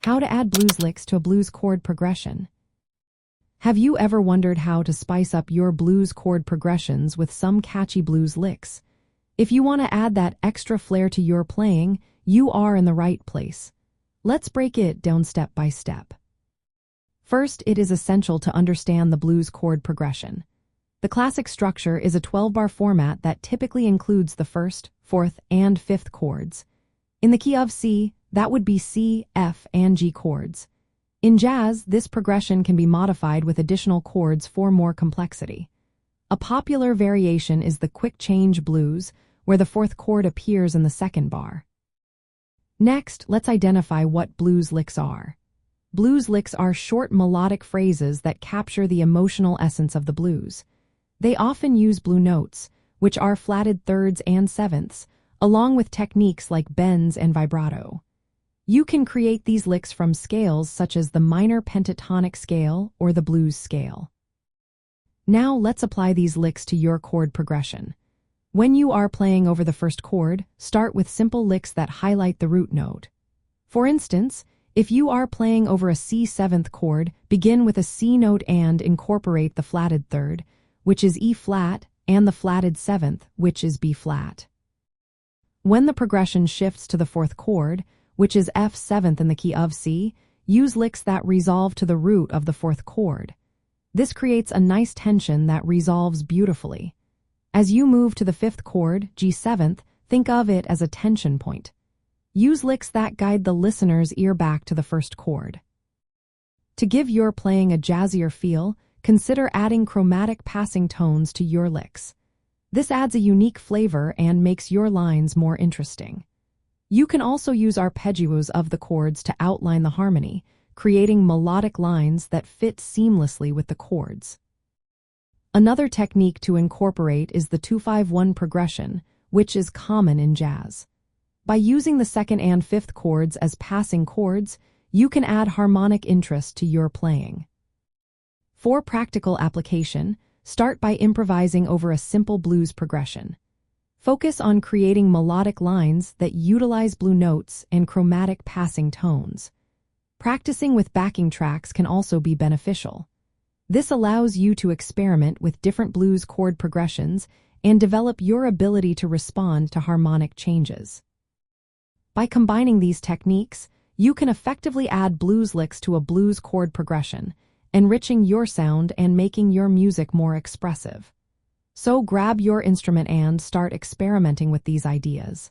How to add blues licks to a blues chord progression. Have you ever wondered how to spice up your blues chord progressions with some catchy blues licks? If you want to add that extra flair to your playing, you are in the right place. Let's break it down step by step. First, it is essential to understand the blues chord progression. The classic structure is a 12-bar format that typically includes the first, fourth, and fifth chords. In the key of C, that would be C, F, and G chords. In jazz, this progression can be modified with additional chords for more complexity. A popular variation is the quick change blues, where the fourth chord appears in the second bar. Next, let's identify what blues licks are. Blues licks are short melodic phrases that capture the emotional essence of the blues. They often use blue notes, which are flatted thirds and sevenths, along with techniques like bends and vibrato. You can create these licks from scales such as the minor pentatonic scale or the blues scale. Now let's apply these licks to your chord progression. When you are playing over the first chord, start with simple licks that highlight the root note. For instance, if you are playing over a C seventh chord, begin with a C note and incorporate the flatted third, which is E flat, and the flatted seventh, which is B flat. When the progression shifts to the fourth chord, which is F seventh in the key of C, use licks that resolve to the root of the fourth chord. This creates a nice tension that resolves beautifully. As you move to the fifth chord, G seventh, think of it as a tension point. Use licks that guide the listener's ear back to the first chord. To give your playing a jazzier feel, consider adding chromatic passing tones to your licks. This adds a unique flavor and makes your lines more interesting. You can also use arpeggios of the chords to outline the harmony, creating melodic lines that fit seamlessly with the chords. Another technique to incorporate is the 2-5-1 progression, which is common in jazz. By using the second and fifth chords as passing chords, you can add harmonic interest to your playing. For practical application, start by improvising over a simple blues progression. Focus on creating melodic lines that utilize blue notes and chromatic passing tones. Practicing with backing tracks can also be beneficial. This allows you to experiment with different blues chord progressions and develop your ability to respond to harmonic changes. By combining these techniques, you can effectively add blues licks to a blues chord progression, enriching your sound and making your music more expressive. So grab your instrument and start experimenting with these ideas.